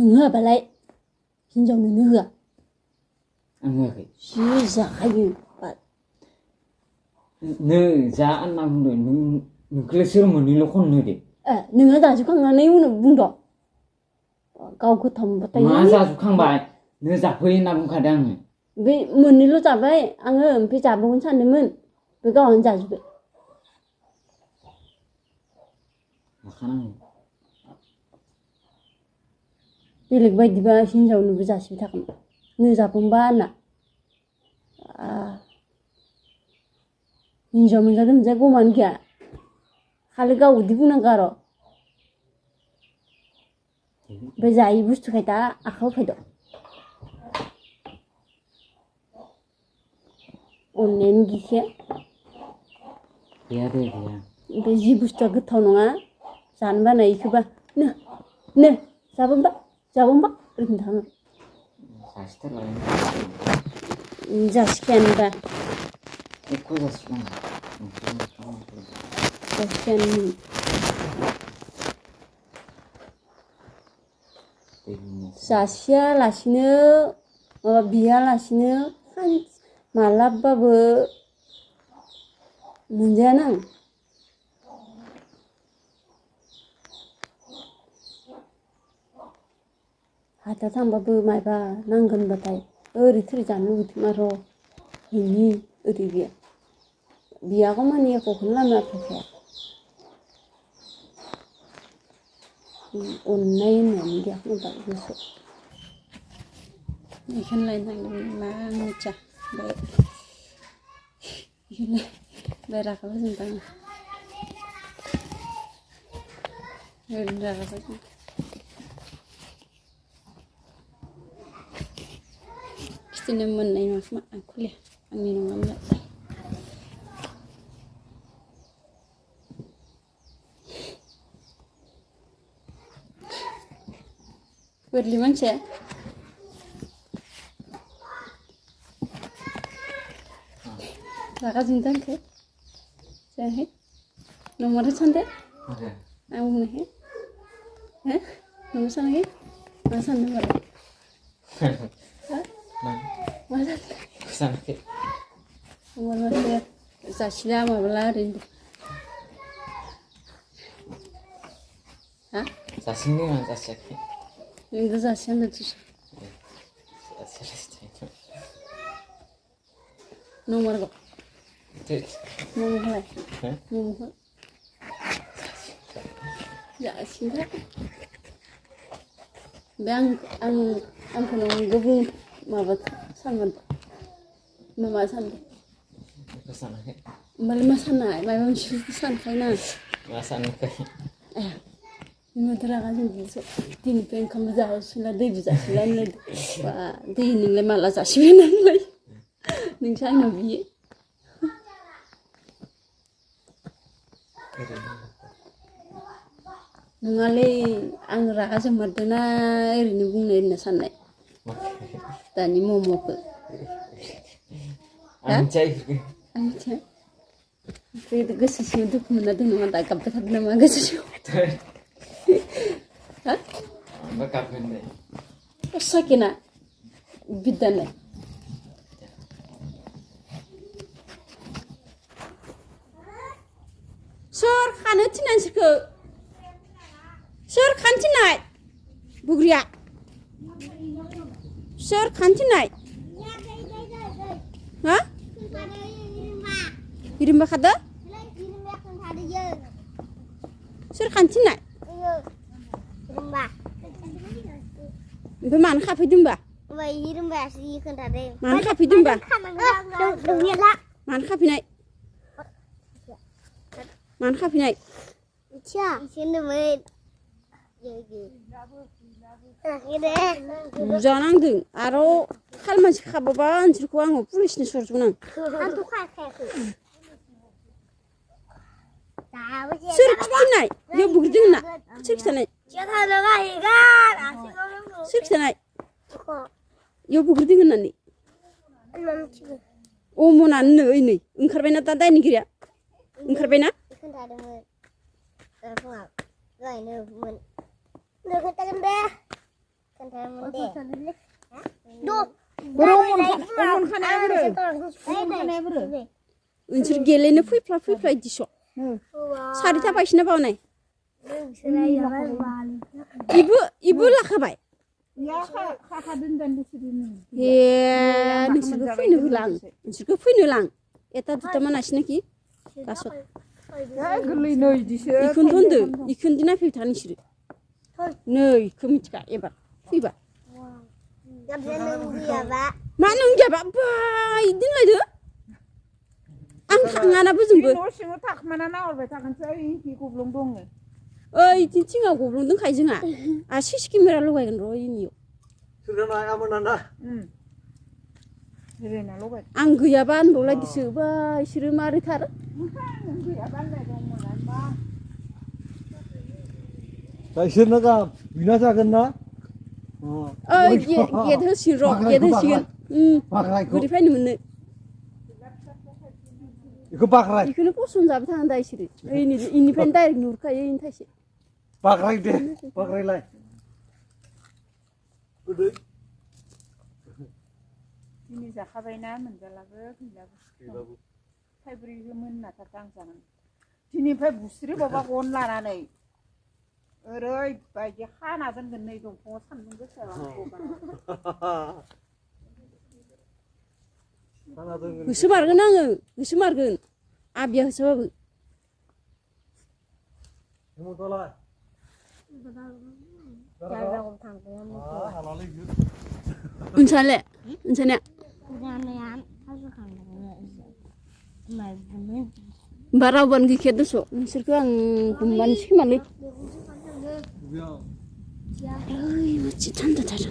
नों होआबालाय हिनजावनोनो होआ आं होआखै जि जाखायो नो जा होनना बुंदों नोंखौलाय सोर मोननैल' खननो होदो नोङो जाजोबखांनानै उनाव बुंद' गाव गोथाव मोनबाथाय मा जाजोबखांबाय नो जाफै होनना बुंखादों आङो बे मोननैल' जाबाय आङो ओमफ्राय जाबावगोन सानदोंमोन बे गावहानो जाजोब्बाय जाखानांगौ बेलेग बायदिबा हिनजावनोबो जासिबाय थागौमोन नो जागौमोनबा होनना हिनजाव मोनजादों मोनजाया गमानो गैया खालि गाव उदै बुंनांगौ आरो ओमफ्राय जायै बुस्थुखाय दा आखाइयाव होफैद' अननायानो गैखाया गैया दे गैया ओमफ्राय जि बुस्थुआ गोथाव नङा जानो बानाय इखौबा नो जाबावनोबा ओरैनो थाङो जासिखायानोबा एख' जासिगोन जासिखायानो जासियालासिनो माबा बियालासिनो मालाबाबो मोनजायानो आं हाथायाव थांबाबो मायबा नांगोनबाथाय ओरै थोरै जानो लुगैदों आरो हैनि ओरै गैया बियागौ मानि एख'खौनो लामा फैखाया अननाय होननायानो गैया होनबा गोसोआव बेखौनो लायनो थांदोंमोन मा मिथिया ओमफ्राय बेखौनो रागाबो जोंदां ओरैनो रागाबो जों खिथिनो मोननाय नङा खोमा आं खुलिया आंनि नङामोन बोरलि मानसिया रागा जोंदों आंखौ जायाखै नंमारगौ सानदों आं बुंनायखाय नंगौ सानाखै मा सानदों होनबालाय मा सानाखै नंमारगौ जासिला माबाला ओरैनो जासिनदों आं जासियाखै नोंबो जासिया होनदोंसो नंमारगौ मम'खौलाय मम'खौ जासिगोन बे आंखौ नंगौ बुं माबा सानगोन मा सानदों बेखौ सानाखै होमबालाय मा साननाय माबा मोनसे सानखायोना मा सानाखै बिमाथ' रागा जोंदोंसो दिनैनिफ्राय ओंखामबो जासिला दैबो जासिला होनलायदों बा दै नोंलाय माला जासिबाय होननानै नोंसो आंनाव बियो नङालै आं रागा जोंमारदोंना ओरैनो बुंनाय होनना साननाय दानि मम'खौ आं मिथिया गोसो सिङाव दुखु मोनना दं नामा दा गाबबाय थादों नामा गोसो सिङाव आंबो गाबगोन दे सकेना बिदानो सोर खानो थिननाय नोंसोरखौ सोर खानो थिननाय बुग्रिया सोर खानो थिननाय हा हिरिम्बा खादो सोर खानो थिननाय ओमफ्राय मानो खाफैदों होनबा मानो खाफैदों होनबा मानो खाफैनाय मानो खाफैनाय बुजानांदों आरो खालमानसि खाबाबा नोंसोरखौ आङो पुलिसनो सरजोबगोन आं सोर खिथिनाय बेयाव बुग्रिदों होनना सोर खिथानाय सोर खिथानाय बेयाव बुग्रिदों होननानै अमनानो नै ओंखारबायना दा दायनिगिरिया ओंखारबायना नोंसोर गेलेनो फैफ्ला दिस' सारिथा बायसिना बावनाय इबो लाखाबाय ए नोंसोरखौ फैनो लां एटा दुटा मानासि नाखि गासै गोरलै नै इदिसो इखौनोथ' होनदो इखौनो नायफैबाय था नोंसोरो नै इखौ मिथिखा एबार फैबा मा नों गैयाबा बाय दोनलायदो आं थाङाना बोजोंबो न' सिङाव थाखोमाना नाहरबाय थागोनसै ओइ गब्लं दङ ओइ इथिं थिङाव गब्लं दंखायो जोंहा आरो सिसि केमेरा लगायगोन र' इनियाव सोरना आमोना जिरायना लगाय आं गैयाबा होनबावलायदिसो बा इसोरो मारैथार गैयाबा होनलाय दंमोन इसोरनो गा बिना जागोन ना ओइ गेट होसिगोन र' गेट होसिगोन बोरै फैनो मोननो बेखौ बाख्राय बेखौनो पसन जाबाय थागोन दा इसोरो इनिफ्रायनो डाइरेक्ट नुहुरखायो इनि थाइसे बाख्राय दे बाख्रायलाय गोदै दिनै जाखाबायना मोनजालाबो गैलाबो थाइब्रैबो मोननाथारदों आं जानानै दिनैनिफ्राय बुस्रि बाबा गन लानानै ओरैबायदि हाना दोनगोन नै दंफाङाव सान्दुं गोसा होसोमारगोन आङो होसोमारगोन आबिया होसोबाबो नोंसालाय नोंसानिया होमबा रावबोआनो गैखाया दस' नोंसोरखौ आं हमबानोसै खोमालै ओइ मानसि थान्दाथार